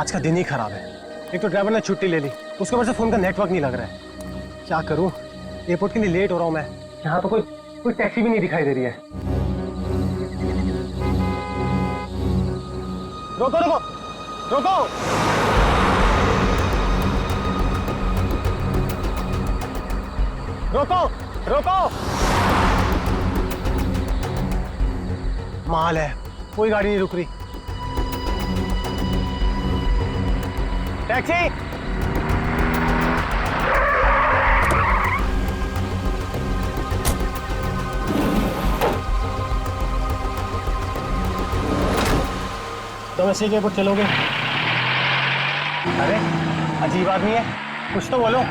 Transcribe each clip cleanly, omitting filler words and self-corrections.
आज का दिन ही खराब है। एक तो ड्राइवर ने छुट्टी ले ली, उसके वजह से फोन का नेटवर्क नहीं लग रहा है। क्या करूं, एयरपोर्ट के लिए लेट हो रहा हूं मैं। यहाँ तो कोई टैक्सी भी नहीं दिखाई दे रही है। रोको रोको रोको। रोको रोको। माल है, कोई गाड़ी नहीं रुक रही। टैक्सी। तुम ऐसे के ऊपर चलोगे? अरे अजीब आदमी है, कुछ तो बोलो।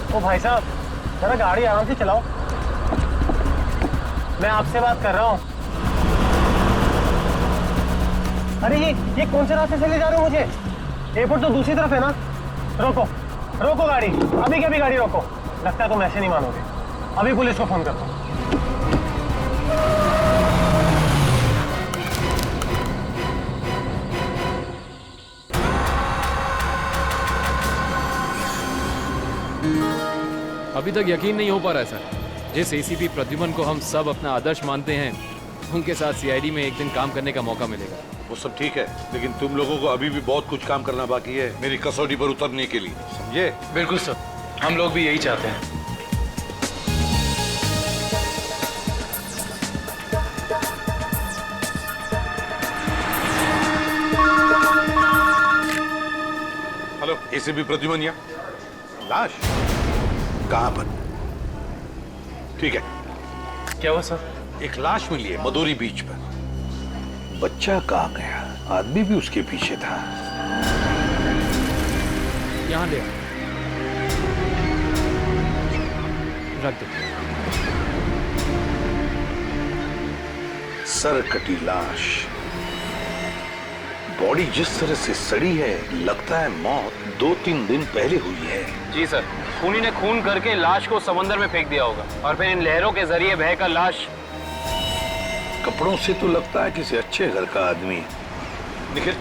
ओ भाई साहब, जरा गाड़ी आराम से चलाओ। मैं आपसे बात कर रहा हूँ। अरे ये कौन से रास्ते से ले जा रहे हो मुझे? एयरपोर्ट तो दूसरी तरफ है ना। रोको रोको गाड़ी, अभी के अभी गाड़ी रोको। लगता है तुम ऐसे नहीं मानोगे। अभी पुलिस को फोन करता हूँ। अभी तक यकीन नहीं हो पा रहा है सर। जिस एसीपी प्रद्युमन को हम सब अपना आदर्श मानते हैं, उनके साथ सीआईडी में एक दिन काम करने का मौका मिलेगा। वो सब ठीक है, लेकिन तुम लोगों को अभी भी बहुत कुछ काम करना बाकी है मेरी कसौटी पर उतरने के लिए, समझे? बिल्कुल सर, हम लोग भी यही चाहते हैं। हेलो, एसीपी प्रद्युमन यहाँ। लाश कहाँ पर? ठीक है। क्या हुआ सर? एक लाश मिली है मदोरी बीच पर। बच्चा कहाँ गया? आदमी भी उसके पीछे था। यहाँ ले रख दो। सर कटी लाश, बॉडी जिस तरह से सड़ी है, लगता है मौत 2-3 दिन पहले हुई है। जी सर, खूनी ने खून करके लाश को समंदर में फेंक दिया होगा और फिर इन लहरों के जरिए बहकर लाश। कपड़ों से तो लगता है किसी अच्छे घर का आदमी। निखिल,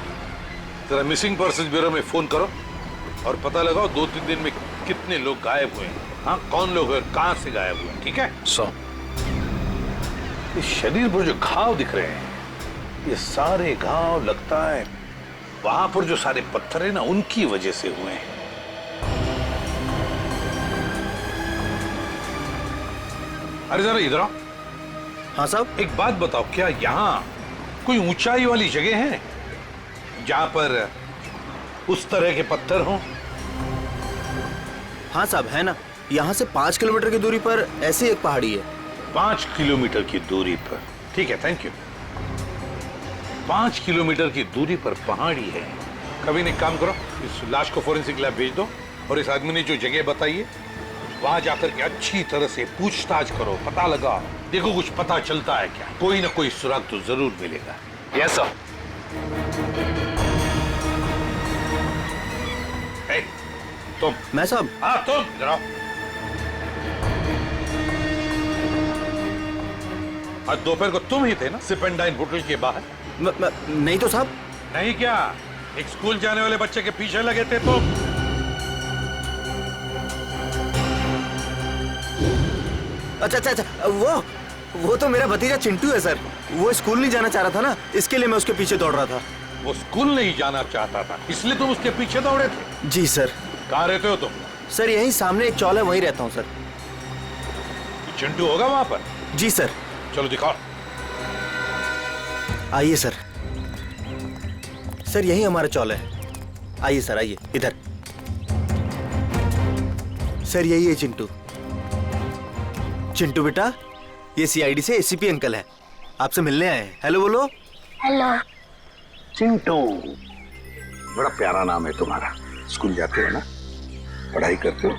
जरा मिसिंग पर्सन ब्यूरो में फोन करो और पता लगाओ 2-3 दिन में कितने लोग गायब हुए हैं। हाँ, कौन लोग हैं, कहां से गायब हुए, ठीक है? इस शरीर पर जो घाव दिख रहे हैं, ये सारे घाव लगता है वहां पर जो सारे पत्थर है ना, उनकी वजह से हुए हैं। अरे जरा इधर आओ। हाँ साहब। एक बात बताओ, क्या यहाँ कोई ऊंचाई वाली जगह है जहां पर उस तरह के पत्थर हों? हाँ साहब, है ना। यहाँ से 5 किलोमीटर की दूरी पर ऐसी एक पहाड़ी है। 5 किलोमीटर की दूरी पर? ठीक है, थैंक यू। 5 किलोमीटर की दूरी पर पहाड़ी है। कभी एक काम करो, इस लाश को फोरेंसिक लैब भेज दो और इस आदमी ने जो जगह बताई है वहां जाकर के अच्छी तरह से पूछताछ करो, पता लगा, देखो कुछ पता चलता है क्या। कोई ना कोई सुराग तो जरूर मिलेगा। Yes sir. तुम। मैं साहब? हाँ तुम, इधर आओ। आज दोपहर को तुम ही थे ना सिप एंड डाइन होटल के बाहर? नहीं तो साहब। नहीं क्या? एक स्कूल जाने वाले बच्चे के पीछे लगे थे तुम? अच्छा, वो तो मेरा भतीजा चिंटू है सर। वो स्कूल नहीं जाना चाह रहा था ना, इसके लिए मैं उसके पीछे दौड़ रहा था। वो स्कूल नहीं जाना चाहता था, इसलिए तुम उसके पीछे दौड़े थे? जी सर। कहाँ रहते हो तुम? सर यहीं सामने एक चौल है, वहीं रहता हूँ सर। चिंटू होगा वहां पर? जी सर। चलो दिखाओ। आइए सर। सर यही हमारा चौल है। आइए सर, आइए इधर। सर यही है चिंटू। चिंटू बेटा, ये सीआईडी से एसीपी अंकल हैं, आपसे मिलने आए हैं। हेलो बोलो। हेलो। चिंटू, बड़ा प्यारा नाम है तुम्हारा। स्कूल जाते हो ना, पढ़ाई करते हो?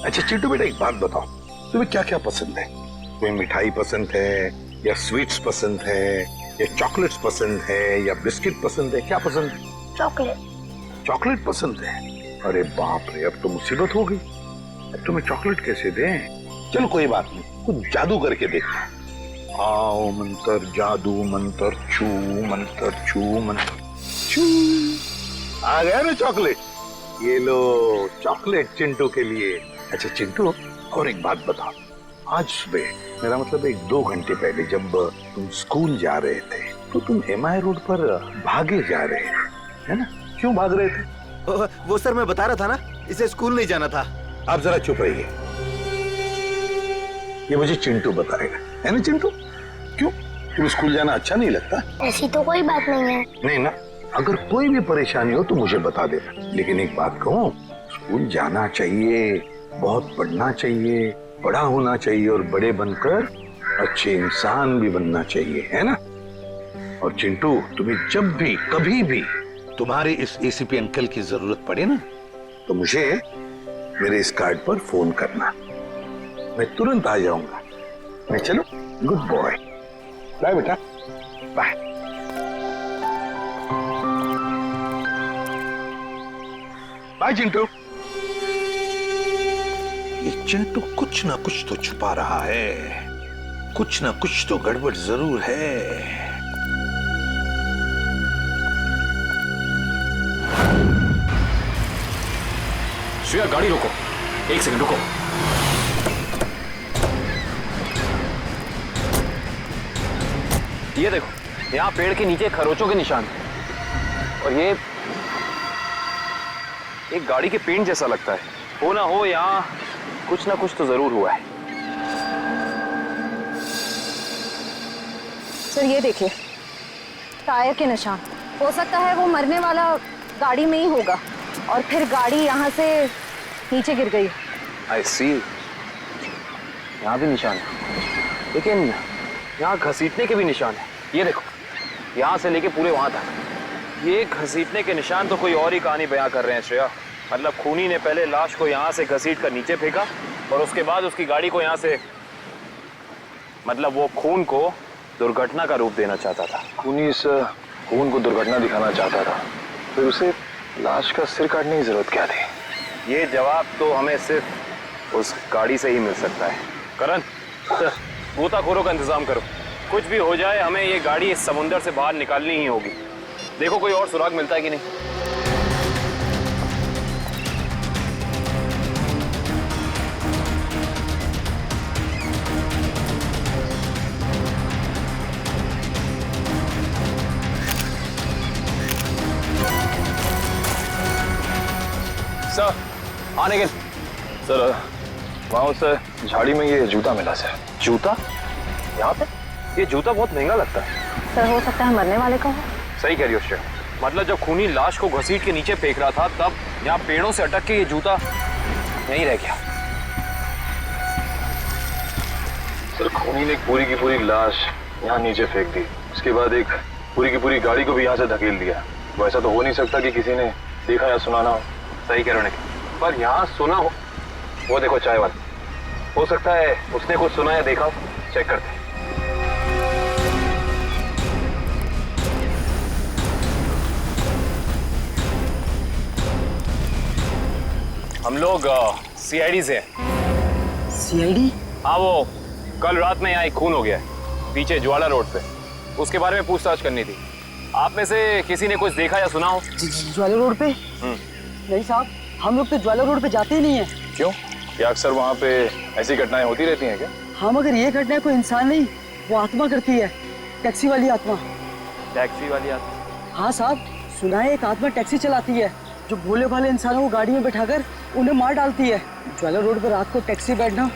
अच्छा चिंटू बेटा, एक बात बताओ, तुम्हें क्या क्या पसंद है? तुम्हें मिठाई पसंद है या स्वीट्स पसंद है ये चॉकलेट्स पसंद है या बिस्किट पसंद है, क्या पसंद है? चॉकलेट। चॉकलेट पसंद है? अरे बाप रे, अब तो मुसीबत हो गई। अब तुम्हें चॉकलेट कैसे दें? चलो कोई बात नहीं, कुछ जादू करके देखते हैं। आओ मंत्र जादू मंत्र छू मंत्र छू मंत्र छू। आ गया ना चॉकलेट, ये लो चॉकलेट चिंटू के लिए। अच्छा चिंटू, और एक बात बताओ, आज सुबह, मेरा मतलब 1-2 घंटे पहले जब तुम स्कूल जा रहे थे तो तुम MI रोड पर भागे जा रहे थे, है ना? क्यों भाग रहे थे? वो सर मैं बता रहा था ना, इसे स्कूल नहीं जाना था। आप जरा चुप रहिए, ये मुझे चिंटू बताएगा, है ना चिंटू? क्यों, तुम्हें स्कूल जाना अच्छा नहीं लगता? ऐसी तो कोई बात नहीं है। नहीं ना, अगर कोई भी परेशानी हो तो मुझे बता देना। लेकिन एक बात कहूँ, स्कूल जाना चाहिए, बहुत पढ़ना चाहिए, बड़ा होना चाहिए और बड़े बनकर अच्छे इंसान भी बनना चाहिए, है ना? और चिंटू, तुम्हें जब भी कभी भी तुम्हारे इस ACP अंकल की जरूरत पड़े ना, तो मुझे मेरे इस कार्ड पर फोन करना, मैं तुरंत आ जाऊंगा। मैं चलो, गुड बॉय, बाय बेटा, बाय। बाय चिंटू। ये चिंटू कुछ ना कुछ तो छुपा रहा है, कुछ ना कुछ तो गड़बड़ जरूर है। श्रेया गाड़ी रोको, 1 सेकंड रुको। ये देखो, यहाँ पेड़ के नीचे खरोचों के निशान हैं। और ये एक गाड़ी के पेंट जैसा लगता है। हो ना हो, यहाँ कुछ ना कुछ तो जरूर हुआ है। सर ये देखिए, टायर के निशान। हो सकता है वो मरने वाला गाड़ी में ही होगा और फिर गाड़ी यहाँ से नीचे गिर गई। आई सी, यहाँ भी निशान है, लेकिन यहाँ घसीटने के भी निशान है। ये देखो, यहाँ से लेके पूरे वहां तक ये घसीटने के निशान तो कोई और ही कहानी बयां कर रहे हैं श्रेया। मतलब खूनी ने पहले लाश को यहाँ से घसीट कर नीचे फेंका और उसके बाद उसकी गाड़ी को यहाँ से, मतलब वो खून को दुर्घटना का रूप देना चाहता था। खूनी इस खून को दुर्घटना दिखाना चाहता था, फिर उसे लाश का सिर काटने की जरूरत क्या थी? ये जवाब तो हमें सिर्फ उस गाड़ी से ही मिल सकता है। करण, गोताखोरों का इंतजाम करो। कुछ भी हो जाए, हमें ये गाड़ी इस समुंदर से बाहर निकालनी ही होगी। देखो कोई और सुराग मिलता है कि नहीं। सर, आने के सर, वहाँ उस झाड़ी में ये जूता मिला सर। जूता? यहाँ पे? ये जूता बहुत महंगा लगता है। सर हो सकता है मरने वाले का हो। सही कह रही हो श्रेया। मतलब जब खूनी लाश को घसीट के नीचे फेंक रहा था, तब यहाँ पेड़ों से अटक के ये जूता यहीं रह गया। सर, खूनी ने एक पूरी की पूरी लाश यहाँ नीचे फेंक दी, उसके बाद एक पूरी की पूरी गाड़ी को भी यहाँ से धकेल दिया। वैसा तो हो नहीं सकता कि किसी ने देखा या सुना ना हो। सही कह रहे हो, पर यहाँ सुना हो। वो देखो चाय वाला, हो सकता है उसने कुछ सुना या देखा। चेक करते हैं। हम लोग CID से हैं। CID? हाँ, वो कल रात में यहाँ एक खून हो गया है पीछे ज्वाला रोड पे, उसके बारे में पूछताछ करनी थी। आप में से किसी ने कुछ देखा या सुना हो? ज्वाला रोड पे? नहीं साहब, हम लोग तो ज्वाला रोड पे जाते ही नहीं है। क्यों? क्या अक्सर वहाँ पे ऐसी घटनाएं होती रहती हैं क्या? हाँ, मगर ये घटना कोई इंसान नहीं, वो आत्मा करती है, टैक्सी वाली आत्मा। टैक्सी वाली आत्मा? हाँ साहब, सुना है एक आत्मा टैक्सी चलाती है जो भोले भाले इंसानों को गाड़ी में बैठाकर उन्हें मार डालती है। ज्वाला रोड पर रात को टैक्सी बैठना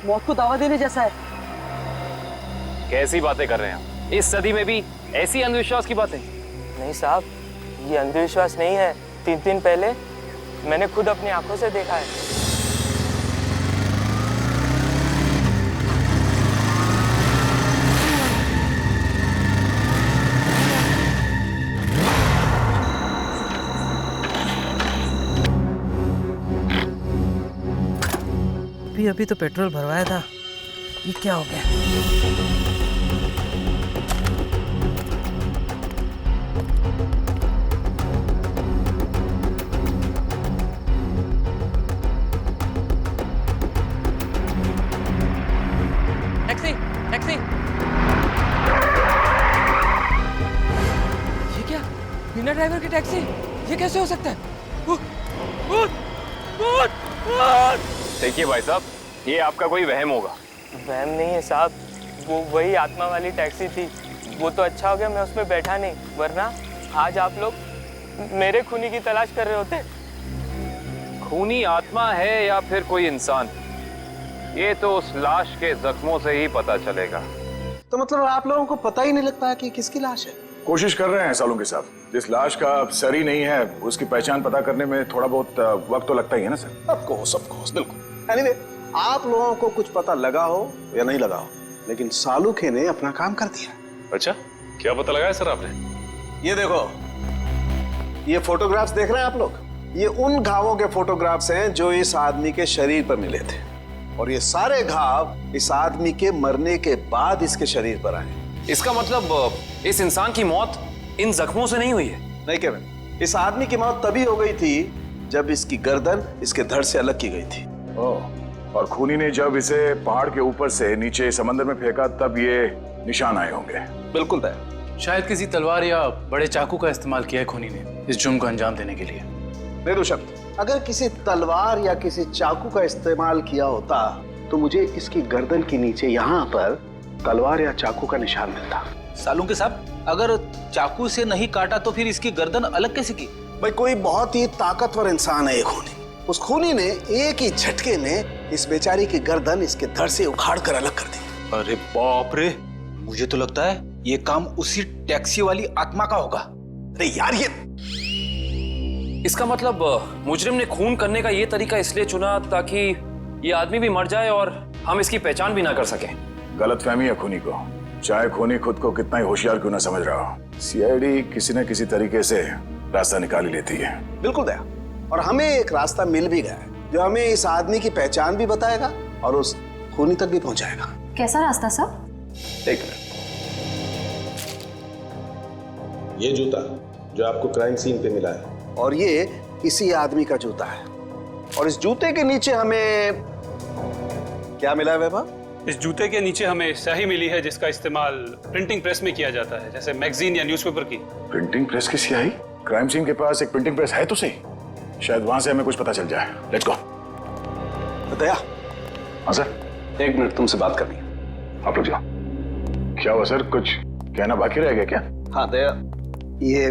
मौत को दावा देने जैसा है। कैसी बातें कर रहे हैं आप? इस सदी में भी ऐसी अंधविश्वास की बातें? नहीं साहब, ये अंधविश्वास नहीं है। 3 दिन पहले मैंने खुद अपनी आंखों से देखा है। अभी तो पेट्रोल भरवाया था, ये क्या हो गया? ड्राइवर की टैक्सी, ये कैसे हो सकता है? देखिए भाई साहब, ये आपका कोई वहम होगा। वहम नहीं है साहब, वो वही आत्मा वाली टैक्सी थी। वो तो अच्छा हो गया मैं उसमें बैठा नहीं, वरना आज आप लोग मेरे खूनी की तलाश कर रहे होते। खूनी आत्मा है या फिर कोई इंसान, ये तो उस लाश के जख्मों से ही पता चलेगा। तो मतलब आप लोगों को पता ही नहीं लगता है कि किसकी लाश है? कोशिश कर रहे हैं सालों के साथ। जिस लाश का सर ही नहीं है उसकी पहचान पता करने में थोड़ा बहुत वक्त तो लगता ही है ना सर। ऑफ कोर्स बिल्कुल। एनीवे, आप लोगों को कुछ पता लगा हो या नहीं लगा हो, लेकिन सालुखे ने अपना काम कर दिया। अच्छा, क्या पता लगाया सर आपने? ये देखो, ये फोटोग्राफ्स देख रहे हैं आप लोग? ये उन घावों के फोटोग्राफ्स हैं जो इस आदमी के शरीर पर मिले थे, और ये सारे घाव इस आदमी के मरने के बाद इसके शरीर पर आए। इसका मतलब इस इंसान की मौत इन जख्मों से नहीं हुई है? नहीं केविन, इस आदमी की मौत तभी हो गई थी जब इसकी गर्दन इसके धड़ से अलग की गई थी। और खूनी ने जब इसे पहाड़ के ऊपर से नीचे समंदर में फेंका तब ये निशान आए होंगे। बिल्कुल तय। शायद किसी तलवार या बड़े चाकू का इस्तेमाल किया है खूनी ने इस जुर्म को अंजाम देने के लिए। बेशक अगर किसी तलवार या किसी चाकू का इस्तेमाल किया होता तो मुझे इसकी गर्दन के नीचे यहाँ पर तलवार या चाकू का निशान मिलता। सालुंके साहब, अगर चाकू से नहीं काटा तो फिर इसकी गर्दन अलग कैसे की? भाई, कोई बहुत ही ताकतवर इंसान है ये खूनी। उस खूनी ने एक ही झटके में इस बेचारी की गर्दन इसके धड़ से उखाड़ कर अलग कर दी। अरे बाप रे, मुझे तो लगता है ये काम उसी टैक्सी वाली आत्मा का होगा। अरे यार, ये इसका मतलब मुजरिम ने खून करने का ये तरीका इसलिए चुना ताकि ये आदमी भी मर जाए और हम इसकी पहचान भी ना कर सकें। गलतफहमी है खूनी को, चाहे खूनी खुद को कितना ही होशियार क्यों ना समझ रहा हो। सीआईडी किसी न किसी तरीके से रास्ता निकाल ही लेती है। बिल्कुल दया, और हमें एक रास्ता मिल भी गया है जो हमें इस आदमी की पहचान भी बताएगा और उस खूनी तक भी पहुंचाएगा। कैसा रास्ता सर? एक मिनट, ये जूता जो आपको क्राइम सीन पे मिला है और ये इसी आदमी का जूता है, और इस जूते के नीचे हमें क्या मिला है वैभव? इस जूते के नीचे हमें स्याही मिली है जिसका इस्तेमाल प्रिंटिंग प्रेस में किया जाता है, जैसे मैगजीन या न्यूज़पेपर की। प्रिंटिंग प्रेस की स्याही? क्राइम सीन के पास एक प्रिंटिंग प्रेस है तो सही, शायद वहां से हमें कुछ पता चल जाए। Let's go. दया। हाँ सर। 1 मिनट तुमसे बात करनी है। आप लोग जाओ। क्या हुआ सर, कुछ कहना बाकी रह गया क्या? हाँ दया, ये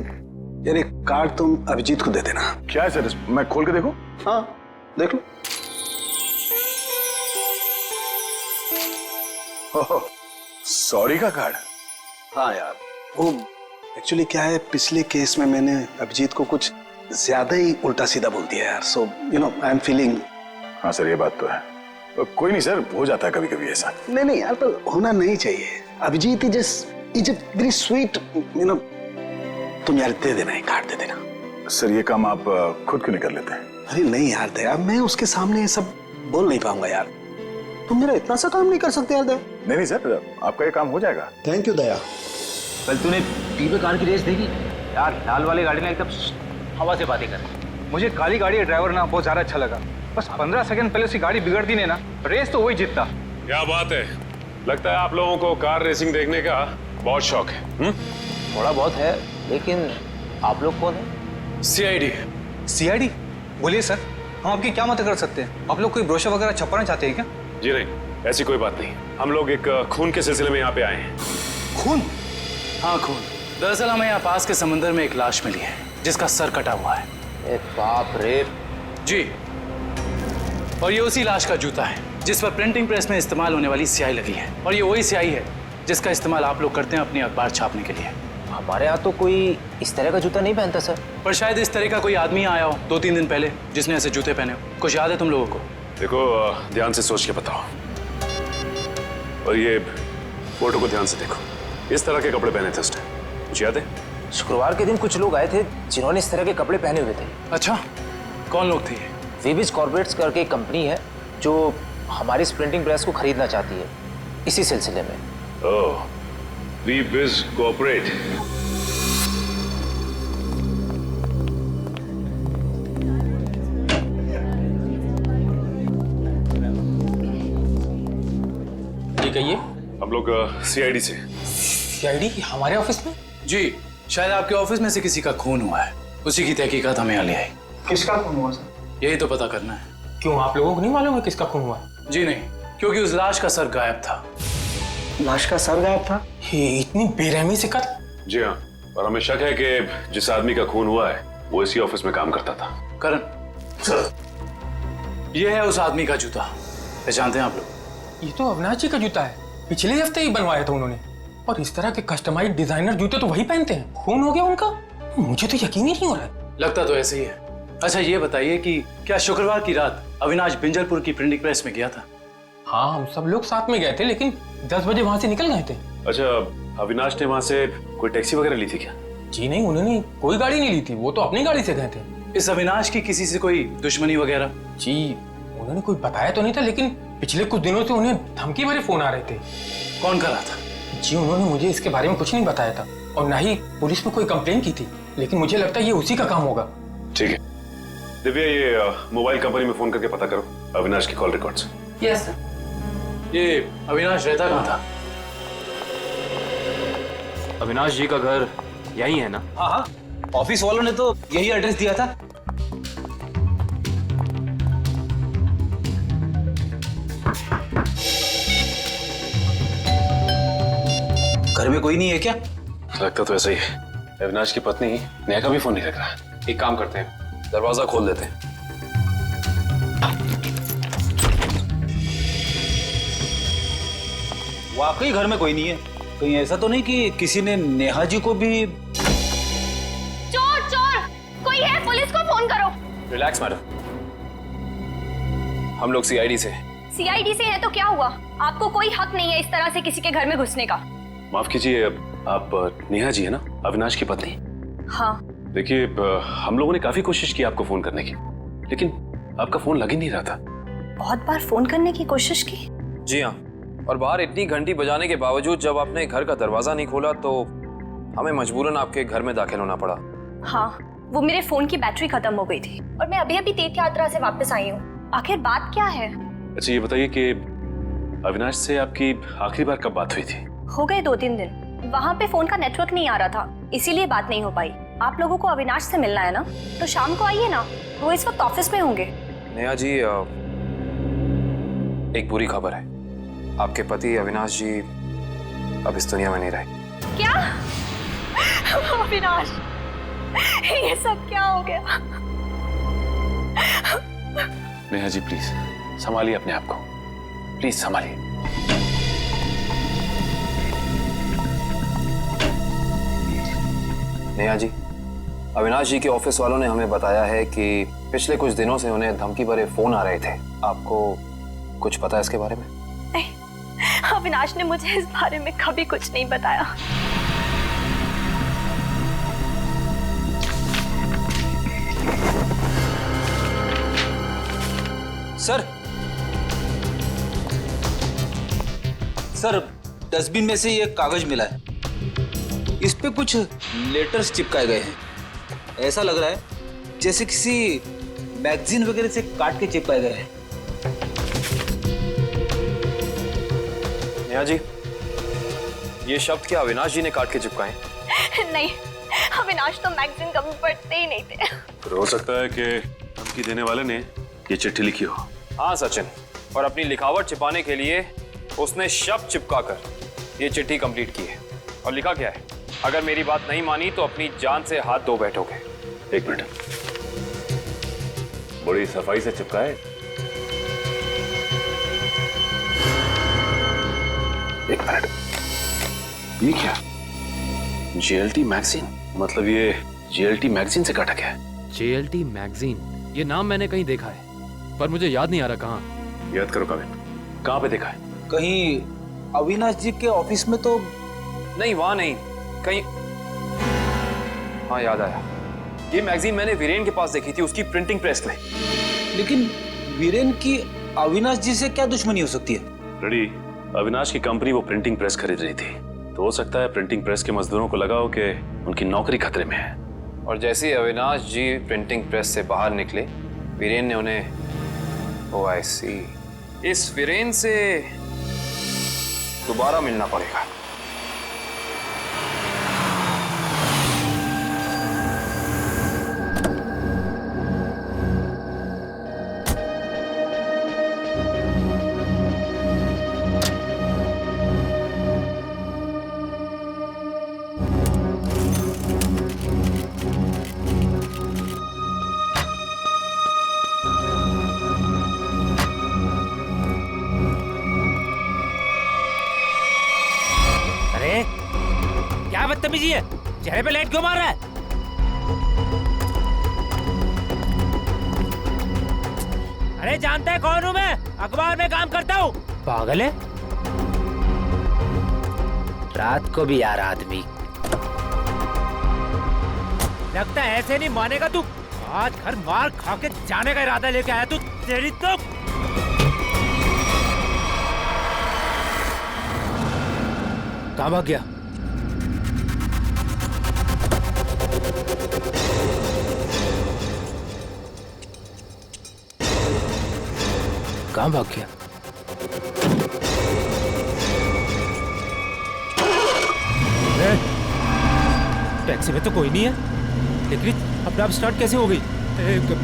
यार एक कार्ड तुम अभिजीत को दे देना। क्या है सर, मैं खोल के देखूं? हाँ देख लो। सॉरी का कार्ड? हाँ यार, वो एक्चुअली क्या है, पिछले केस में मैंने अभिजीत को कुछ ज्यादा ही उल्टा सीधा बोल दिया यार, so you know I am feeling. हाँ सर, ये बात तो है। कोई नहीं सर, हो जाता है कभी कभी ऐसा। नहीं यार, पर होना नहीं चाहिए। Abhijit is very sweet, you know. तुम यार दे देना, एक कार्ड दे देना। सर ये काम आप खुद क्यों नहीं कर लेते? अरे नहीं यार दया, मैं उसके सामने ये सब बोल नहीं पाऊंगा यार। तुम मेरा इतना सा काम नहीं कर सकते यार दया। नहीं सर, आपका ये काम हो जाएगा। थैंक यू दया। कल तूने पीपे कार की रेस देखी? यार लाल वाली गाड़ी ने एकदम हवा से बातें कर। मुझे काली गाड़ी का ड्राइवर ना बहुत ज्यादा अच्छा लगा। बस 15 सेकंड पहले उसकी गाड़ी बिगड़ती नहीं ना, रेस तो वही जीतता। क्या बात है, लगता है आप लोगों को कार रेसिंग देखने का बहुत शौक है। थोड़ा बहुत है, लेकिन आप लोग कौन है? सीआईडी। सीआईडी? बोलिए सर, हम आपकी क्या मदद कर सकते हैं? आप लोग कोई ब्रोशर वगैरह छपवाना चाहते हैं क्या? जी नहीं, ऐसी कोई बात नहीं। हम लोग एक खून के सिलसिले में यहाँ पे आए हैं। खून? हाँ खून। दरअसल हमें यहाँ पास के समंदर में एक लाश मिली है जिसका सर कटा हुआ है। बाप रे। जी, और ये उसी लाश का जूता है जिस पर प्रिंटिंग प्रेस में इस्तेमाल होने वाली स्याही लगी है, और ये वही स्याही है जिसका इस्तेमाल आप लोग करते हैं अपनी अखबार छापने के लिए। हमारे यहाँ तो कोई इस तरह का जूता नहीं पहनता सर। पर शायद इस तरह का कोई आदमी आया हो 2-3 दिन पहले जिसने ऐसे जूते पहने हो। कुछ याद है तुम लोगों को? देखो, ध्यान से सोच के बताओ, और ये फोटो को ध्यान से देखो। इस तरह के कपड़े पहने थे उस टाइम, कुछ याद है? शुक्रवार के दिन कुछ लोग आए थे जिन्होंने इस तरह के कपड़े पहने हुए थे। अच्छा, कौन लोग थे ये? वीबिज कॉर्पोरेट्स करके एक कंपनी है जो हमारी इस प्रिंटिंग प्रेस को खरीदना चाहती है, इसी सिलसिले में। ओह, वीबिज कॉर्पोरेट। ये कहिए। हम लोग सीआईडी से। सीआईडी हमारे ऑफिस में? जी, शायद आपके ऑफिस में से किसी का खून हुआ है, उसी की तहकीकात हमें यहाँ ले आई। किसका खून हुआ सर? यही तो पता करना है। क्यों, आप लोगों को नहीं मालूम है किसका खून हुआ? जी नहीं, क्योंकि उस लाश का सर गायब था। लाश का सर गायब था? ये इतनी बेरहमी से कत्ल? जी हाँ, और हमें शक है कि जिस आदमी का खून हुआ है वो इसी ऑफिस में काम करता था। करण सर, ये है उस आदमी का जूता, पहचानते हैं आप लोग? ये तो अविनाश जी का जूता है, पिछले हफ्ते ही बनवाया था उन्होंने। और इस तरह के कस्टमाइज्ड डिजाइनर जूते तो वही पहनते हैं। खून हो गया उनका? मुझे तो यकीन ही नहीं हो रहा है। लगता तो ऐसे ही है। अच्छा ये बताइए कि क्या शुक्रवार की रात अविनाश बिंजलपुर की प्रिंटिंग प्रेस में गया था? हाँ, हम सब लोग साथ में गए थे, लेकिन 10 बजे वहां से निकल गए थे। अच्छा, अविनाश ने वहां से कोई टैक्सी वगैरह ली थी क्या? जी नहीं, उन्होंने कोई गाड़ी नहीं ली थी, वो तो अपनी गाड़ी से गए थे। इस अविनाश की किसी से कोई दुश्मनी वगैरह? जी उन्होंने कोई बताया तो नहीं था, लेकिन पिछले कुछ दिनों से उन्हें धमकी भरे फोन आ रहे थे। कौन कर रहा था? जी उन्होंने मुझे इसके बारे में कुछ नहीं बताया था, और ना ही पुलिस में कोई कंप्लेन की थी, लेकिन मुझे लगता है ये उसी का काम होगा। ठीक है दिव्या, ये मोबाइल कंपनी में फोन करके पता करो अविनाश की कॉल रिकॉर्ड्स। Yes sir. ये अविनाश रहता कहाँ था? अविनाश जी का घर यही है ना? हाँ हाँ, ऑफिस वालों ने तो यही एड्रेस दिया था। घर में कोई नहीं है क्या? लगता तो ऐसा ही है। अविनाश की पत्नी नेहा का भी फोन नहीं लग रहा। एक काम करते हैं, दरवाजा खोल देते हैं। वाकई घर में कोई नहीं है। कहीं ऐसा तो नहीं कि किसी ने नेहा जी को भी? चोर चोर कोई है, पुलिस को फोन करो। रिलैक्स मैडम, हम लोग सीआईडी से। सीआईडी से है तो क्या हुआ? आपको कोई हक नहीं है इस तरह से किसी के घर में घुसने का। माफ कीजिए, आप नेहा जी है ना, अविनाश की पत्नी? हाँ। देखिए, हम लोगों ने काफी कोशिश की आपको फोन करने की, लेकिन आपका फोन लग ही नहीं रहा था। बहुत बार फोन करने की कोशिश की? जी हाँ, और बाहर इतनी घंटी बजाने के बावजूद जब आपने घर का दरवाजा नहीं खोला तो हमें मजबूरन आपके घर में दाखिल होना पड़ा। हाँ, वो मेरे फोन की बैटरी खत्म हो गई थी और मैं अभी अभी तीर्थ यात्रा से वापस आई हूँ। आखिर बात क्या है? अच्छा ये बताइए कि अविनाश से आपकी आखिरी बार कब बात हुई थी? हो गए 2-3 दिन। वहाँ पे फोन का नेटवर्क नहीं आ रहा था, इसीलिए बात नहीं हो पाई। आप लोगों को अविनाश से मिलना है ना, तो शाम को आइए ना, वो इस वक्त ऑफिस में होंगे। नेहा जी, एक बुरी खबर है, आपके पति अविनाश जी अब इस दुनिया में नहीं रहे। क्या? अविनाश, ये सब क्या हो गया? नेहा जी प्लीज संभालिए अपने आप को, प्लीज संभालिए। नेहा जी, अविनाश जी के ऑफिस वालों ने हमें बताया है कि पिछले कुछ दिनों से उन्हें धमकी भरे फोन आ रहे थे। आपको कुछ पता है इसके बारे में? नहीं, अविनाश ने मुझे इस बारे में कभी कुछ नहीं बताया। सर, डस्टबिन में से ये कागज मिला है, इस पे कुछ लेटर्स चिपकाए गए हैं। ऐसा लग रहा है जैसे किसी मैगजीन वगैरह से काट के चिपकाए गए हैं। नेहा जी, ये शब्द क्या अविनाश जी ने काट के चिपकाए? नहीं, अविनाश तो मैगजीन कभी पढ़ते ही नहीं थे। तो हो सकता है कि धमकी देने वाले ने ये चिट्ठी लिखी हो। हाँ सचिन, और अपनी लिखावट छिपाने के लिए उसने शब्द चिपकाकर ये चिट्ठी कंप्लीट की है। और लिखा क्या है? अगर मेरी बात नहीं मानी तो अपनी जान से हाथ धो बैठोगे। एक मिनट, बड़ी सफाई से चिपकाए। एक मिनट, ये क्या? जेएलटी मैगजीन, मतलब ये जेएलटी मैगजीन से काटा गया है। जेएलटी मैगजीन, ये नाम मैंने कहीं देखा है, पर मुझे याद नहीं आ रहा कहाँ। याद करो काविन, कहाँ पे देखा है? कहीं अविनाश जी के ऑफिस में तो नहीं, वहां नहीं, कहीं। हाँ याद आया, ये मैगजीन मैंने वीरेन के पास देखी थी, उसकी प्रिंटिंग प्रेस में। लेकिन वीरेन की अविनाश जी से क्या दुश्मनी हो सकती है? रेडी, अविनाश की कंपनी वो प्रिंटिंग प्रेस खरीद रही थी, तो हो सकता है प्रिंटिंग प्रेस के मजदूरों को लगा हो कि उनकी नौकरी खतरे में है। और जैसे ही अविनाश जी प्रिंटिंग प्रेस से बाहर निकले, वीरेन ने उन्हें, ओह आई सी, इस वीरेन से दोबारा मिलना पड़ेगा। बदतमीजी है? चेहरे पे लाइट क्यों मार रहा है? अरे जानता है कौन हूँ मैं? अखबार में काम करता हूँ। पागल है? रात को भी यार आदमी। लगता है ऐसे नहीं मानेगा तू। आज घर मार खा के जाने का इरादा लेके आया तू। तेरी तो कहाँ भाग गया? कहाँ भाग गया? टैक्सी में तो कोई नहीं है, लेकिन अपने आप स्टार्ट कैसे हो गई?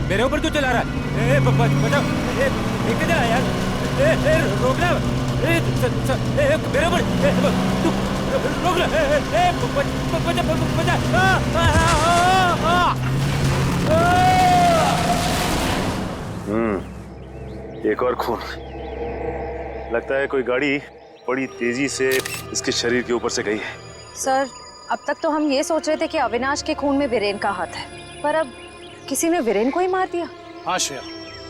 मेरे ऊपर क्यों चला रहा है? बचाओ! किधर है यार? रोकना! मेरे ऊपर तू रोक! एक और खून। लगता है कोई गाड़ी बड़ी तेजी से इसके शरीर के ऊपर से गई है। सर, अब तक तो हम ये सोच रहे थे कि अविनाश के खून में वीरेन का हाथ है, पर अब किसी ने वीरेन को ही मार दिया। हाँ श्रेया,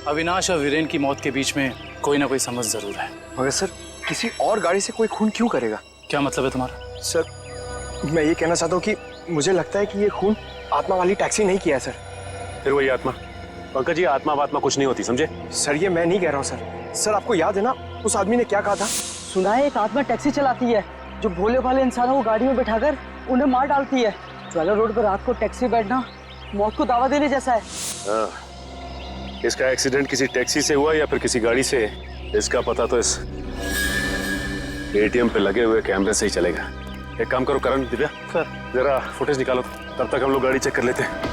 अविनाश और वीरेन की मौत के बीच में कोई ना कोई समझ जरूर है। मगर सर, किसी और गाड़ी से कोई खून क्यों करेगा? क्या मतलब है तुम्हारा? सर, मैं ये कहना चाहता हूँ कि मुझे लगता है कि ये खून आत्मा वाली टैक्सी नहीं किया है सर। फिर वही आत्मा? पंकज जी, आत्मा वात्मा कुछ नहीं होती, समझे? सर, ये मैं नहीं कह रहा हूँ सर। सर, आपको याद है ना उस आदमी ने क्या कहा था? सुना है एक आत्मा टैक्सी चलाती है जो भोले भाले इंसानों को गाड़ी में बिठाकर उन्हें मार डालती है। ज्वाला रोड पर रात को टैक्सी बैठना मौत को दावा देने जैसा है। इसका एक्सीडेंट किसी टैक्सी से हुआ या फिर किसी गाड़ी से, इसका पता तो इस एटीएम पे लगे हुए कैमरे से ही चलेगा। एक काम करो करण, दिव्या सर, जरा फुटेज निकालो, तब तक हम लोग गाड़ी चेक कर लेते हैं।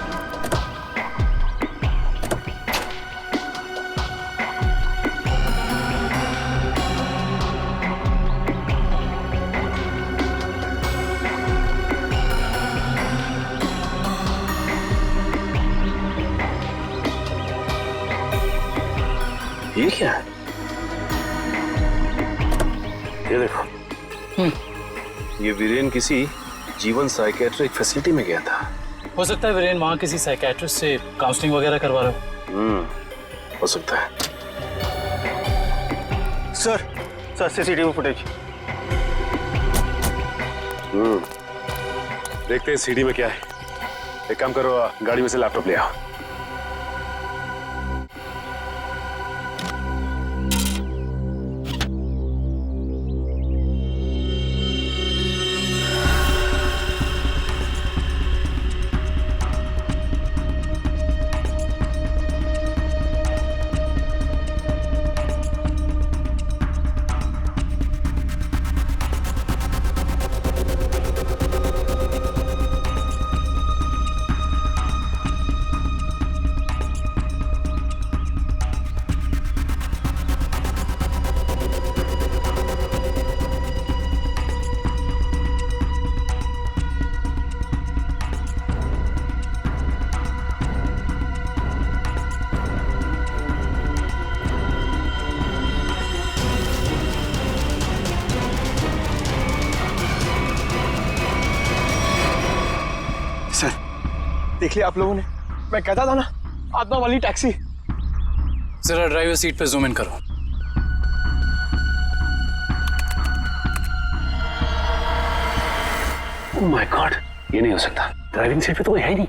ये क्या है? ये देखो, ये वीरेन किसी जीवन साइकेट्रिक फैसिलिटी में गया था। हो सकता है वीरेन वहाँ किसी साइकेट्रिस्ट से काउंसलिंग वगैरह करवा रहा हो। हो सकता है। Sir, CCTV footage. देखते हैं सीडी में क्या है। एक काम करो, गाड़ी में से लैपटॉप ले आओ। देख लिया आप लोगों ने? मैं कहता था ना, आत्मा वाली टैक्सी। जरा ड्राइवर सीट पे जूम इन करो। ओह माय गॉड, ये नहीं हो सकता। ड्राइविंग सीट पे तो कोई है ही नहीं।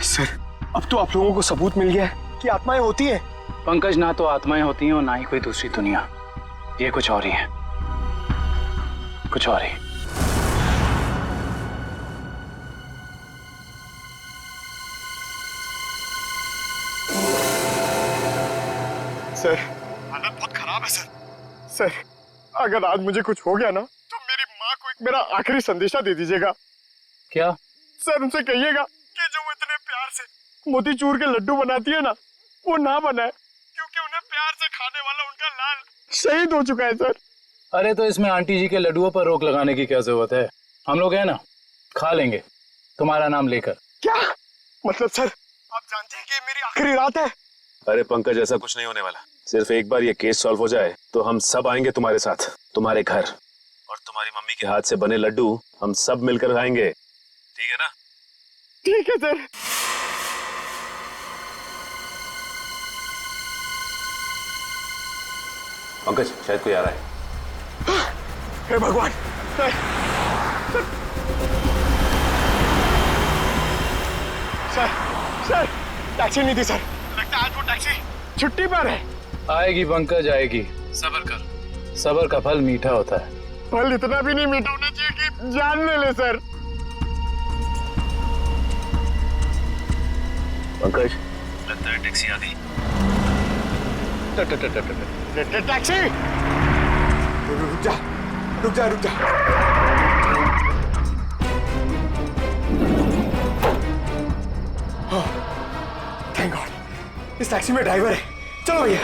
सर, अब तो आप लोगों को सबूत मिल गया है कि आत्माएं होती हैं। पंकज, ना तो आत्माएं होती हैं और ना ही कोई दूसरी दुनिया। ये कुछ और ही है, कुछ और ही। सर, हालत बहुत खराब है सर। सर, अगर आज मुझे कुछ हो गया ना, तो मेरी माँ को एक मेरा आखिरी संदेशा दे दीजिएगा। क्या? सर, उनसे कहिएगा कि जो वो इतने प्यार से मोतीचूर के लड्डू बनाती है ना, वो ना बनाए, क्योंकि उन्हें प्यार से खाने वाला उनका लाल शहीद हो चुका है सर। अरे तो इसमें आंटी जी के लड्डुओं पर रोक लगाने की क्या जरूरत है? हम लोग हैं ना, खा लेंगे तुम्हारा नाम लेकर। क्या मतलब सर, आप जानते हैं कि ये मेरी आखिरी रात है? अरे पंकज, ऐसा कुछ नहीं होने वाला। सिर्फ एक बार ये केस सॉल्व हो जाए तो हम सब आएंगे तुम्हारे साथ, तुम्हारे घर, और तुम्हारी मम्मी के हाथ से बने लड्डू हम सब मिलकर खाएंगे। ठीक है ना? ठीक है सर। पंकज, शायद कोई आ रहा है। हे भगवान, सर सर सर टैक्सी नहीं थी सर। लगता है आज वो टैक्सी छुट्टी पर है। आएगी पंकज, आएगी। सब्र कर, सब्र का फल मीठा होता है। फल इतना भी नहीं मीठा होना चाहिए कि जान ले ले सर। पंकज, लगता है टैक्सी आ गई। टैक्सी, रुक जा रुक जा रुक जा। थैंक गॉड, इस टैक्सी में ड्राइवर है। चलो भैया।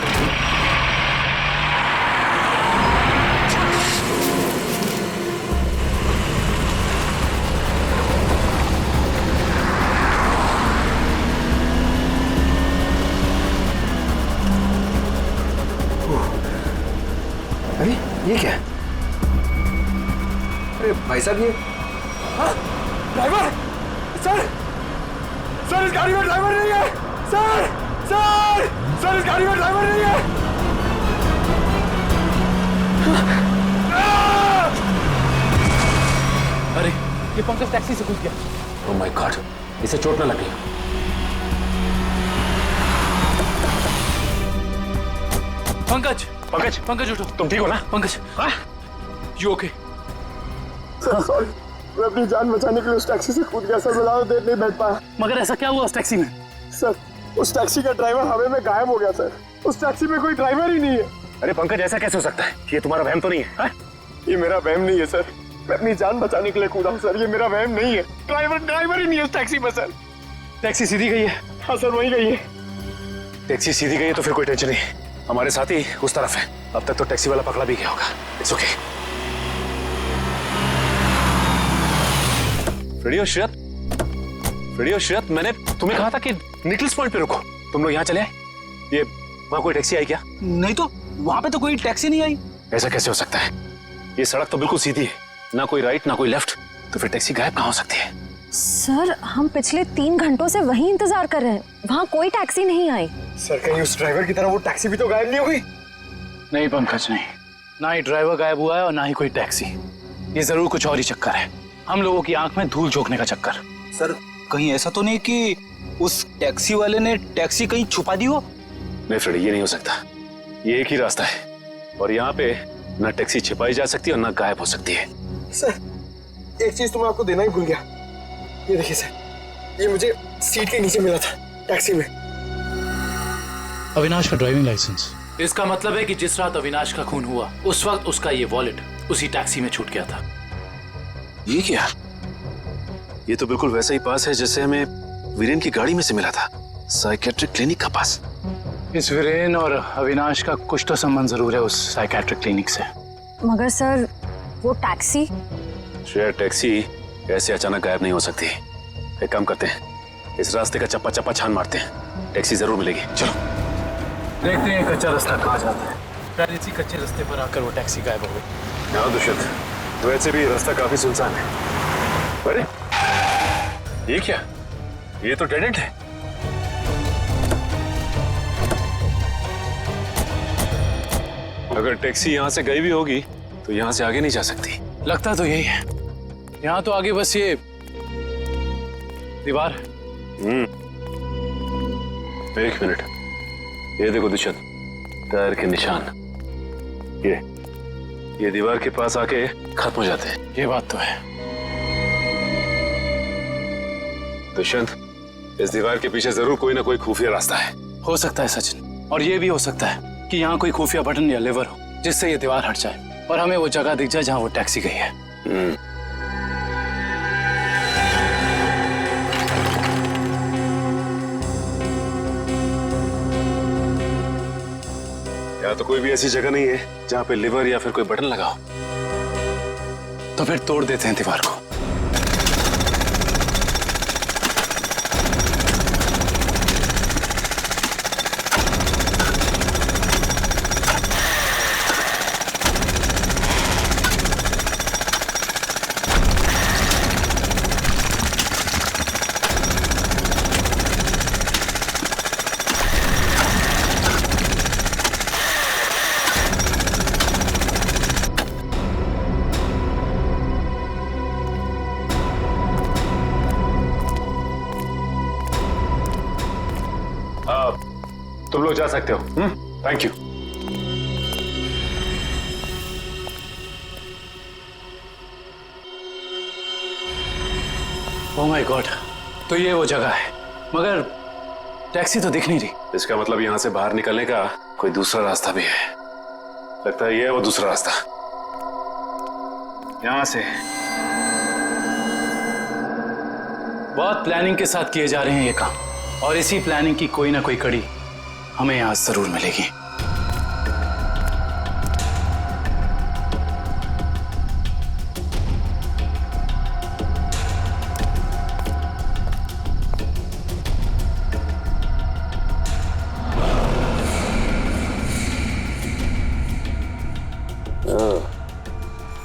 अरे ये क्या है? अरे भाई साहब, ये ड्राइवर, सर सर इस गाड़ी में ड्राइवर नहीं है। सर सर सर इस गाड़ी में ड्राइवर नहीं है। अरे ये पंकज टैक्सी से कूद गया। ओह माय गॉड, इसे चोट ना लगी। पंकज पंकज पंकज उठो। तुम ठीक हो ना? Pankaj, you okay? Sir sorry, मैं अपनी जान बचाने के लिए उस टैक्सी से कूद गया सर। मैं ज्यादा देर नहीं बैठ पाया। मगर ऐसा क्या हुआ उस टैक्सी में? सर उस टैक्सी का ड्राइवर हवा में गायब हो गया सर। उस टैक्सी में कोई ड्राइवर ही नहीं है। अरे पंकज, ऐसा कैसे हो सकता है? ये तुम्हारा वहम तो नहीं है? हा? ये मेरा वहम नहीं है सर। मैं अपनी जान बचाने के लिए कूदा हूँ सर। ये मेरा वहम नहीं है। ड्राइवर ही नहीं है उस टैक्सी में सर। टैक्सी सीधी गई है? हाँ सर, वही गई है। टैक्सी सीधी गई है तो फिर कोई टेंशन नहीं। हमारे साथ ही उस तरफ है। अब तक तो टैक्सी वाला पकड़ा भी गया होगा। It's okay. फ्रेडी और श्रेयत, मैंने तुम्हें कहा था कि निकल्स पॉइंट पे रुको। तुम लोग यहाँ चले आए। ये वहां कोई टैक्सी आई क्या? नहीं तो, वहां पे तो कोई टैक्सी नहीं आई। ऐसा कैसे हो सकता है? ये सड़क तो बिल्कुल सीधी है, ना कोई राइट ना कोई लेफ्ट, तो फिर टैक्सी गायब कहाँ हो सकती है? सर हम पिछले 3 घंटों से वहीं इंतजार कर रहे हैं, वहाँ कोई टैक्सी नहीं आई। सर कहीं उस ड्राइवर की तरह वो टैक्सी भी तो गायब नहीं हो गई? नहीं पंकज, नहीं। ना ही ड्राइवर गायब हुआ है और ना ही कोई टैक्सी। ये जरूर कुछ और ही चक्कर है, हम लोगों की आंख में धूल झोंकने का चक्कर। सर कहीं ऐसा तो नहीं कि उस टैक्सी वाले ने टैक्सी कहीं छुपा दी हो? नहीं फ्रेडी, ये नहीं हो सकता। ये एक ही रास्ता है और यहाँ पे ना टैक्सी छिपाई जा सकती है और ना गायब हो सकती है। सर एक चीज तो मैं आपको देना ही भूल गया। ये देखिए सर, ये मुझे सीट के नीचे मिला था टैक्सी में। अविनाश का ड्राइविंग लाइसेंस। इसका मतलब है कि जिस रात अविनाश का खून हुआ उस वक्त उसका ये वॉलेट उसी टैक्सी में छूट गया था। ये क्या? ये तो बिल्कुल वैसा ही पास है जैसे हमें वीरेन की गाड़ी में से मिला था, साइकेट्रिक क्लिनिक का पास। इस वीरेन और अविनाश का कुछ तो संबंध जरूर है उस साइकेट्रिक क्लिनिक से। मगर सर वो टैक्सी? श्रेया, टैक्सी ऐसे अचानक गायब नहीं हो सकती। एक काम करते हैं, इस रास्ते का चप्पा चप्पा छान मारते हैं, टैक्सी जरूर मिलेगी। चलो देखते हैं कच्चा रास्ता कहाँ जाता है। शायद इसी कच्चे रास्ते पर आकर वो टैक्सी गायब हो गई। हाँ दुष्यंत, वैसे भी रास्ता काफी सुनसान है। अरे ये क्या? ये तो डेड एंड है। अगर टैक्सी यहाँ से गई भी होगी तो यहाँ से आगे नहीं जा सकती। लगता तो यही है। यहाँ तो आगे बस ये दीवार। एक मिनट, ये देखो दुष्यंत, टायर के निशान। ये दीवार के पास आके खत्म हो जाते हैं। ये बात तो है। दुष्यंत, इस दीवार के पीछे जरूर कोई ना कोई खुफिया रास्ता है। हो सकता है सचिन, और ये भी हो सकता है कि यहाँ कोई खुफिया बटन या लेवर हो जिससे ये दीवार हट जाए और हमें वो जगह दिख जाए जहाँ वो टैक्सी गई है। यहाँ तो कोई भी ऐसी जगह नहीं है जहाँ पे लिवर या फिर कोई बटन लगा हो। तो फिर तोड़ देते हैं दीवार को। जा सकते हो। Thank you. Oh my God, तो ये वो जगह है, मगर टैक्सी तो दिख नहीं रही। इसका मतलब यहां से बाहर निकलने का कोई दूसरा रास्ता भी है। लगता है ये है वो दूसरा रास्ता। यहां से बहुत प्लानिंग के साथ किए जा रहे हैं ये काम, और इसी प्लानिंग की कोई ना कोई कड़ी हमें आज जरूर मिलेगी।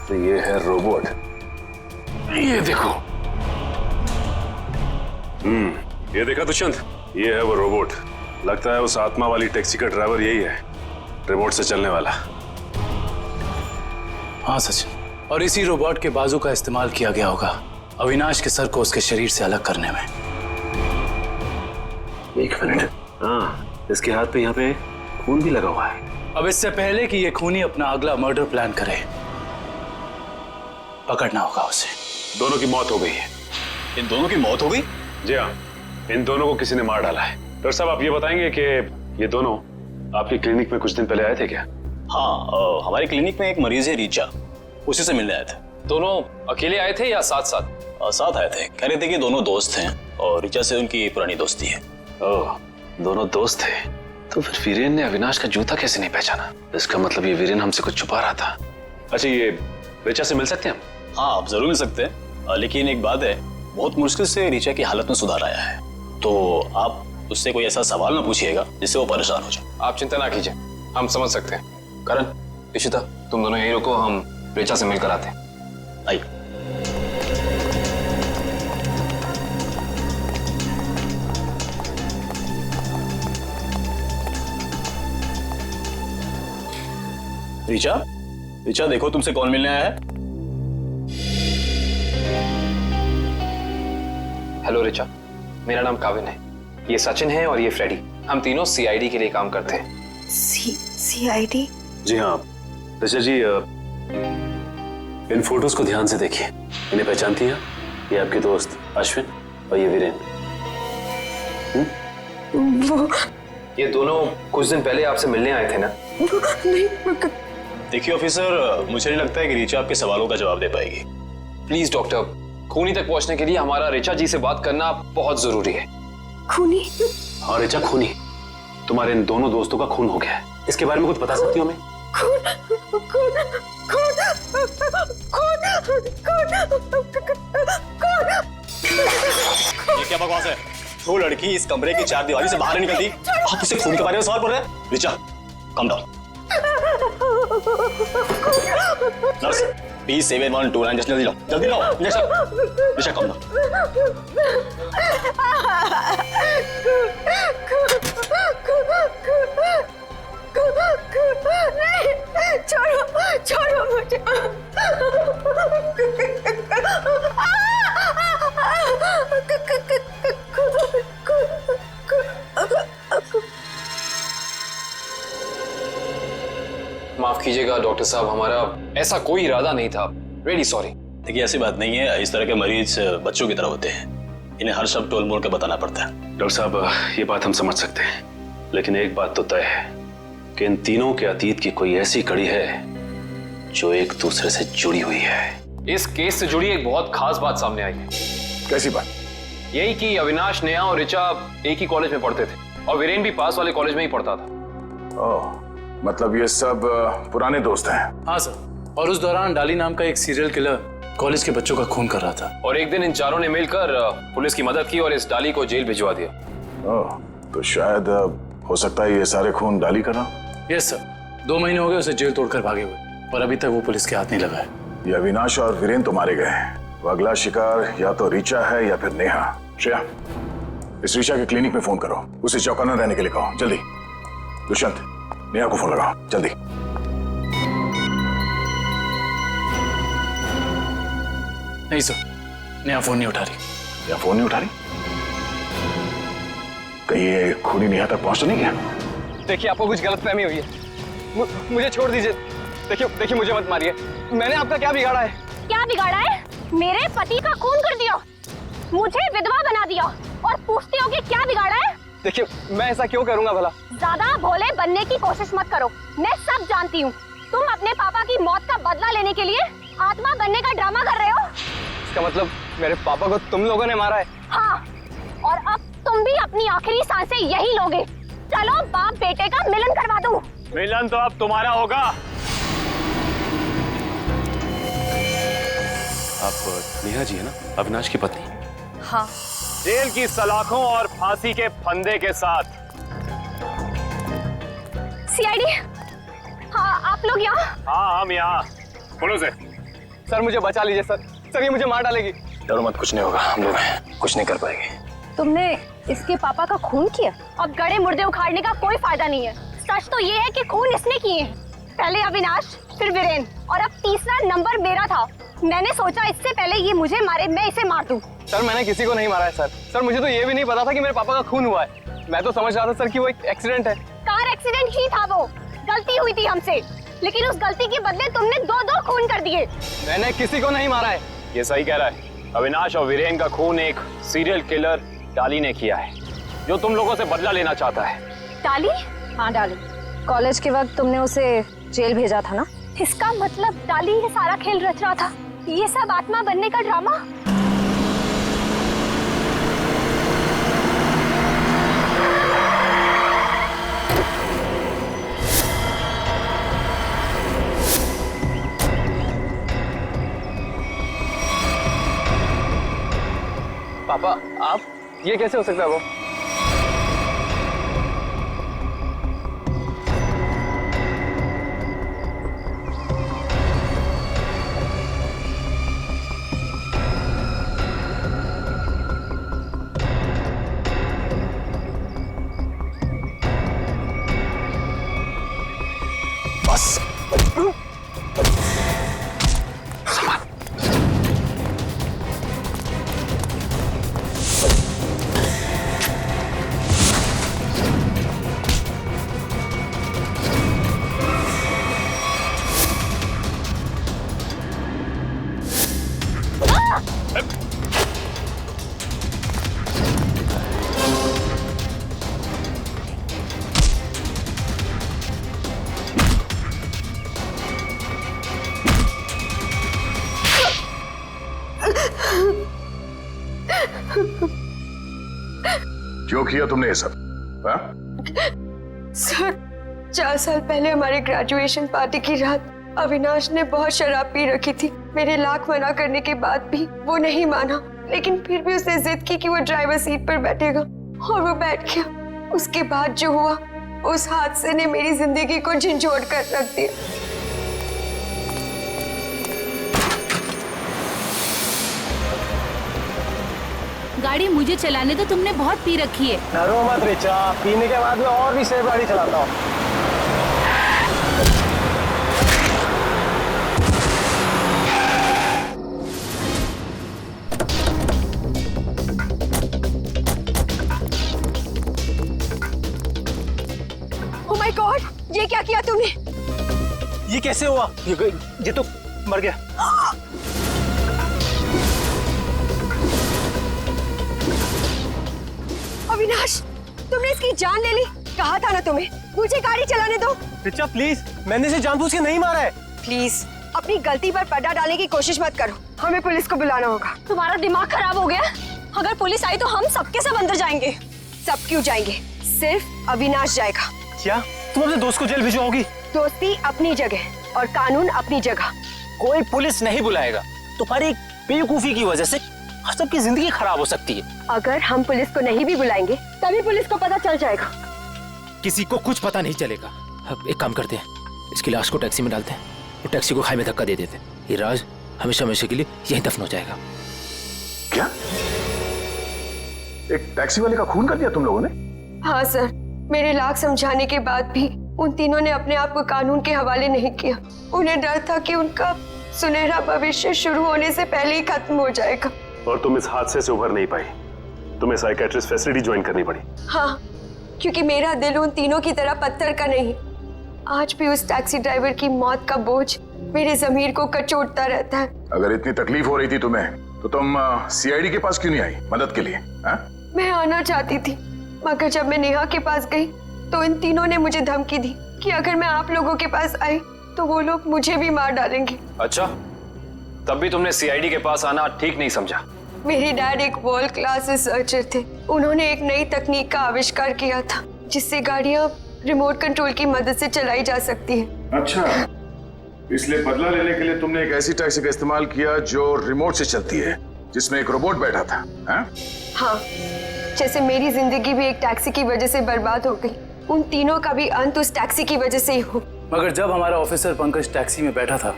तो ये है रोबोट, ये देखो। ये देखा दुष्यंत, ये है वो रोबोट। लगता है उस आत्मा वाली टैक्सी का ड्राइवर यही है, रिमोट से चलने वाला। हाँ सचिन, और इसी रोबोट के बाजू का इस्तेमाल किया गया होगा अविनाश के सर को उसके शरीर से अलग करने में। एक मिनट, हाँ, इसके हाथ पे यहाँ पे खून भी लगा हुआ है। अब इससे पहले कि ये खूनी अपना अगला मर्डर प्लान करे, पकड़ना होगा उसे। दोनों की मौत हो गई है। इन दोनों की मौत हो गई? जी हाँ, इन दोनों को किसी ने मार डाला है। डॉक्टर साहब, आप ये बताएंगे कि ये दोनों आपकी क्लिनिक में कुछ दिन पहले आए थे क्या? हाँ, हमारी क्लिनिक में एक मरीज है रीचा, उसी से मिलने आए थे। दोनों अकेले आए थे या साथ साथ? साथ आए थे। कह रहे थे कि दोनों दोस्त हैं और रीचा से उनकी पुरानी दोस्ती है। ओह, दोनों दोस्त थे। तो फिर वीरेन ने अविनाश का जूता कैसे नहीं पहचाना? इसका मतलब ये वीरेन हमसे कुछ छुपा रहा था। अच्छा, ये रीचा से मिल सकते हैं हम? हाँ, आप जरूर मिल सकते हैं, लेकिन एक बात है, बहुत मुश्किल से रीचा की हालत में सुधार आया है, तो आप उससे कोई ऐसा सवाल ना पूछिएगा जिससे वो परेशान हो जाए। आप चिंता ना कीजिए, हम समझ सकते हैं। करण, इशिता, तुम दोनों यहीं रुको, हम रीचा से मिलकर आते हैं। आइए। रीचा, देखो तुमसे कौन मिलने आया है। हेलो रीचा, मेरा नाम काविन है, ये सचिन है और ये फ्रेडी। हम तीनों सीआईडी के लिए काम करते हैं। सीआईडी? जी हाँ ऋचा जी, इन फोटोज को ध्यान से देखिए। इन्हें पहचानती हैं? ये आपके दोस्त अश्विन और ये वीरेन। वो ये दोनों कुछ दिन पहले आपसे मिलने आए थे ना? नहीं। देखिए ऑफिसर, मुझे नहीं लगता है कि रीचा आपके सवालों का जवाब दे पाएगी। प्लीज डॉक्टर, खूनी तक पहुंचने के लिए हमारा रीचा जी से बात करना बहुत जरूरी है। खूनी? हाँ रीचा, खूनी। तुम्हारे इन दोनों दोस्तों का खून हो गया है, इसके बारे में कुछ बता सकती हो हमें? ये क्या बकवास है? वो लड़की इस कमरे की चार दीवारी से बाहर नहीं निकलती, आप इसे खून के बारे में सवाल पूछ रहे हैं? Richa, come down. Nurse, B7129 जल्दी लो, जल्दी लो। Richa, come down. छोड़ो मुझे। माफ कीजिएगा डॉक्टर साहब, हमारा ऐसा कोई इरादा नहीं था। Really sorry. देखिए ऐसी बात नहीं है, इस तरह के मरीज बच्चों की तरह होते हैं, इन्हें हर शब्द टोल मोड़ के बताना पड़ता है। डॉक्टर साहब, ये बात हम समझ सकते हैं, लेकिन एक बात तो तय है कि इन तीनों के अतीत की कोई ऐसी कड़ी है जो एक दूसरे से जुड़ी हुई है। इस केस से जुड़ी एक बहुत खास बात सामने आई है। कैसी बात? यही कि अविनाश, नेहा और ऋचा एक ही कॉलेज में पढ़ते थे और वीरेन भी पास वाले कॉलेज में ही पढ़ता था। ओह, मतलब ये सब पुराने दोस्त हैं? हाँ सर, और उस दौरान डाली नाम का एक सीरियल किलर कॉलेज के बच्चों का खून कर रहा था। और एक दिन इन चारों ने मिलकर पुलिस की मदद की और इस डाली को जेल भिजवा दिया। ओह, तो शायद हो सकता है ये सारे खून डाली कर रहा। यस सर, 2 महीने हो गए उसे जेल तोड़कर भागे हुए, पर अभी तक वो पुलिस के हाथ नहीं लगा है। ये अविनाश और वीरेन तो मारे गए हैं, वो अगला शिकार या तो रीचा है या फिर नेहा। श्रेया, इस रीचा के क्लिनिक में फोन करो, उसे चौकन्ना रहने के लिए कहो, जल्दी। दुष्यंत, नेहा को फोन लगाओ, जल्दी। नहीं सर, नेहा फोन नहीं उठा रही। नेहा फोन नहीं उठा रही? कहीं ये खूनी नेहा तक पहुंच तो नहीं गया? देखिए आपको कुछ गलतफहमी हुई है। मुझे छोड़ दीजिए। देखिए मुझे मत मारिए। मैंने आपका क्या बिगाड़ा है? क्या बिगाड़ा है? मेरे पति का खून कर दिया, मुझे विधवा बना दिया और पूछते हो कि क्या बिगाड़ा है? देखिए मैं ऐसा क्यों करूंगा भला? ज्यादा भोले बनने की कोशिश मत करो, मैं सब जानती हूँ। तुम अपने पापा की मौत का बदला लेने के लिए आत्मा बनने का ड्रामा कर रहे हो। इसका मतलब मेरे पापा को तुम लोगों ने मारा है? हाँ, और अब तुम भी अपनी आखिरी सांसें यही लोगे। चलो बाप बेटे का मिलन करवा दूं। मिलन तो अब तुम्हारा होगा। आप नेहा जी है ना, अविनाश की पत्नी? हाँ। जेल की सलाखों और फांसी के फंदे के साथ। सीआईडी, हाँ आप लोग यहाँ? हाँ हम यहाँ। बोलो से। सर मुझे बचा लीजिए सर। सर ये मुझे मार डालेगी। डरो मत, कुछ नहीं होगा, हम लोग कुछ नहीं कर पाएंगे। तुमने इसके पापा का खून किया? अब गड़े मुर्दे उखाड़ने का कोई फायदा नहीं है। सच तो ये है कि खून इसने किए हैं। पहले अविनाश, फिर वीरेन और अब तीसरा नंबर मेरा था। मैंने सोचा इससे पहले ये मुझे मारे, मैं इसे मार दूं। सर मैंने किसी को नहीं मारा है सर। सर मुझे तो ये भी नहीं पता था कि मेरे पापा का खून हुआ है। मैं तो समझ रहा था सर कि वो एक एक्सीडेंट है। कार एक्सीडेंट ही था, वो गलती हुई थी हमसे, लेकिन उस गलती के बदले तुमने दो खून कर दिए। मैंने किसी को नहीं मारा है। ये सही कह रहा है। अविनाश और वीरेन का खून एक सीरियल किलर डाली ने किया है, जो तुम लोगों से बदला लेना चाहता है। डाली? हाँ डाली। कॉलेज के वक्त तुमने उसे जेल भेजा था ना? इसका मतलब डाली ये सारा खेल रच रहा था। ये सब आत्मा बनने का ड्रामा। पापा आप, ये कैसे हो सकता है? वो बस क्यों किया तुमने ये सब? हाँ? सर 4 साल पहले हमारे ग्रेजुएशन पार्टी की रात अविनाश ने बहुत शराब पी रखी थी। मेरे लाख मना करने के बाद भी वो नहीं माना, लेकिन फिर भी उसने जिद की कि वो ड्राइवर सीट पर बैठेगा और वो बैठ गया। उसके बाद जो हुआ, उस हादसे ने मेरी जिंदगी को झंझोड़ कर रख दिया। गाड़ी मुझे चलाने तो तुमने बहुत पी रखी है। डरो मत रिचा, पीने के बाद में और भी सेफ गाड़ी चलाता हूँ। ओह माय गॉड, ये क्या किया तूने? ये कैसे हुआ? ये तो मर गया। अविनाश, तुमने इसकी जान ले ली। कहा था ना तुम्हें, मुझे गाड़ी चलाने दो। रिचा प्लीज, मैंने इसे जानबूझ के नहीं मारा है। प्लीज अपनी गलती पर पर्दा डालने की कोशिश मत करो। हमें पुलिस को बुलाना होगा। तुम्हारा दिमाग खराब हो गया? अगर पुलिस आई तो हम सबके सब अंदर जाएंगे। सब क्यों जाएंगे? सिर्फ अविनाश जाएगा। क्या तुम अपने दोस्त को जेल भिजवाओगी? दोस्ती अपनी जगह और कानून अपनी जगह। कोई पुलिस नहीं बुलाएगा। तुम्हारी बेवकूफी की वजह से सबकी जिंदगी खराब हो सकती है। अगर हम पुलिस को नहीं भी बुलाएंगे तभी पुलिस को पता चल जाएगा। किसी को कुछ पता नहीं चलेगा। अब एक काम करते हैं, इसकी लाश को टैक्सी में डालते हैं और टैक्सी को खाई में धक्का दे देते हैं। ये राज हमेशा हमेशा के लिए यहीं दफन हो जाएगा। क्या? एक टैक्सी वाले का खून कर दिया तुम लोगों ने? हाँ सर, मेरे लाख समझाने के बाद भी उन तीनों ने अपने आप को कानून के हवाले नहीं किया। उन्हें डर था कि उनका सुनहरा भविष्य शुरू होने से पहले ही खत्म हो जाएगा। और तुम इस हादसे से उभर नहीं पाई, तुम्हें साइकेट्रिस्ट फैसिलिटी ज्वाइन करनी पड़ी। हाँ, क्योंकि मेरा दिल उन तीनों की तरह पत्थर का नहीं। आज भी उस टैक्सी ड्राइवर की मौत का बोझ मेरे ज़मीर को कचोटता रहता है। अगर इतनी तकलीफ हो रही थी तुम्हें तो तुम सीआईडी के पास क्यों नहीं आई मदद के लिए? हा? मैं आना चाहती थी, मगर जब मैं नेहा के पास गई तो इन तीनों ने मुझे धमकी दी कि अगर मैं आप लोगों के पास आई तो वो लोग मुझे भी मार डालेंगे। अच्छा, तब भी तुमने सीआईडी के पास आना ठीक नहीं समझा? मेरे डैड एक वर्ल्ड क्लास रिसर्चर थे। उन्होंने एक नई तकनीक का आविष्कार किया था जिससे गाड़ियां रिमोट कंट्रोल की मदद से चलाई जा सकती हैं। अच्छा, इसलिए बदला लेने के लिए तुमने एक ऐसी टैक्सी का इस्तेमाल किया जो रिमोट से चलती है, जिसमें एक रोबोट बैठा था। हाँ, जैसे मेरी जिंदगी भी एक टैक्सी की वजह से बर्बाद हो गई, उन तीनों का भी अंत उस टैक्सी की वजह से ही हो। मगर जब हमारा ऑफिसर पंकज टैक्सी में बैठा था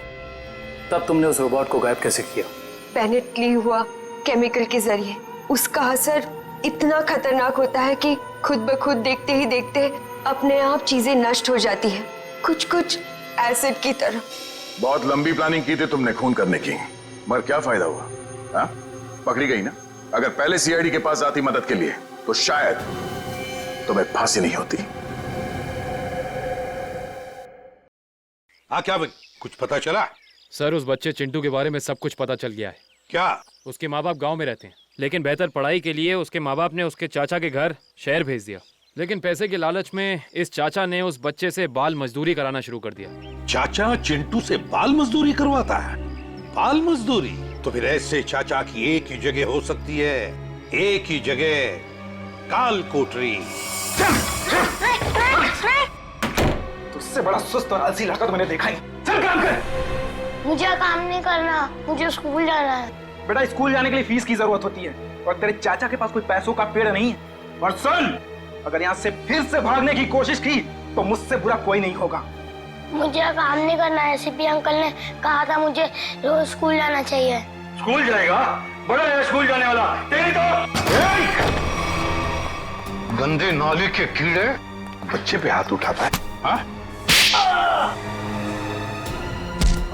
तब तुमने उस रोबोट को गायब कैसे किया? पेनेट ली हुआ केमिकल के जरिए। उसका असर इतना खतरनाक होता है कि खुद ब खुद देखते ही देखते अपने आप चीजें नष्ट हो जाती है, कुछ कुछ एसिड की तरह। बहुत लंबी प्लानिंग की थी तुमने खून करने की, मगर क्या फायदा हुआ? हा? पकड़ी गई ना। अगर पहले सीआईडी के पास आती मदद के लिए तो शायद तुम्हें फांसी नहीं होती। हाँ, क्या कुछ पता चला? सर, उस बच्चे चिंटू के बारे में सब कुछ पता चल गया है। क्या? उसके माँ बाप गांव में रहते हैं, लेकिन बेहतर पढ़ाई के लिए उसके माँ बाप ने उसके चाचा के घर शहर भेज दिया। लेकिन पैसे के लालच में इस चाचा ने उस बच्चे से बाल मजदूरी कराना शुरू कर दिया। चाचा चिंटू से बाल मजदूरी करवाता है? बाल मजदूरी? तो फिर ऐसे चाचा की एक ही जगह हो सकती है, एक ही जगह, काल कोठरी। तुझसे बड़ा सुस्त और आलसी लड़का तो मैंने देखा ही। चल काम कर। मुझे काम नहीं करना, मुझे स्कूल जाना है। बेटा, स्कूल जाने के लिए फीस की जरूरत होती है और तेरे चाचा के पास कोई पैसों का पेड़ नहीं है। और सुन, अगर यहाँ से फिर से भागने की कोशिश की तो मुझसे बुरा कोई नहीं होगा। मुझे काम नहीं करना है। सीपी अंकल ने कहा था मुझे रोज स्कूल जाना चाहिए। स्कूल जाएगा? बड़ा है स्कूल जाने वाला। तेरी तो गंदे नाले के कीड़े बच्चे पे हाथ उठाता है। हाँ?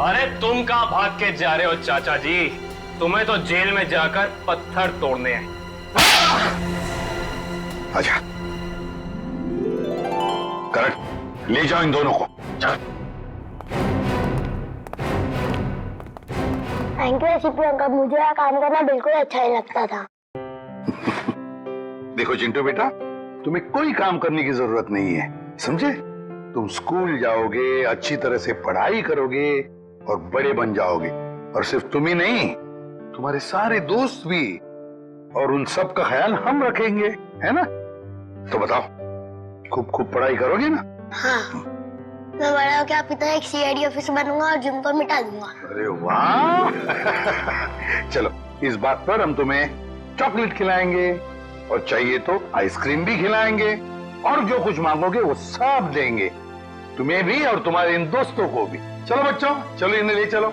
अरे तुम कहाँ भाग के जा रहे हो चाचा जी? तुम्हें तो जेल में जाकर पत्थर तोड़ने हैं। आजा, करेक्ट, ले जाओ इन दोनों को। थैंक यू सीपी अंकल, मुझे यह काम करना बिल्कुल अच्छा नहीं लगता था। देखो चिंटू बेटा, तुम्हें कोई काम करने की जरूरत नहीं है, समझे? तुम स्कूल जाओगे, अच्छी तरह से पढ़ाई करोगे और बड़े बन जाओगे। और सिर्फ तुम ही नहीं, तुम्हारे सारे दोस्त भी, और उन सब का ख्याल हम रखेंगे, है ना? तो बताओ, खूब खूब पढ़ाई करोगे ना? हाँ, मैं बड़ा होकर आपकी तरह एक सीआईडी ऑफिसर बनूंगा और जिम को मिटा दूंगा। अरे वाह! चलो, इस बात पर हम तुम्हें चॉकलेट खिलाएंगे और चाहिए तो आइसक्रीम भी खिलाएंगे, और जो कुछ मांगोगे वो सब देंगे, तुम्हें भी और तुम्हारे इन दोस्तों को भी। चलो बच्चों, चलो इन्हें ले चलो।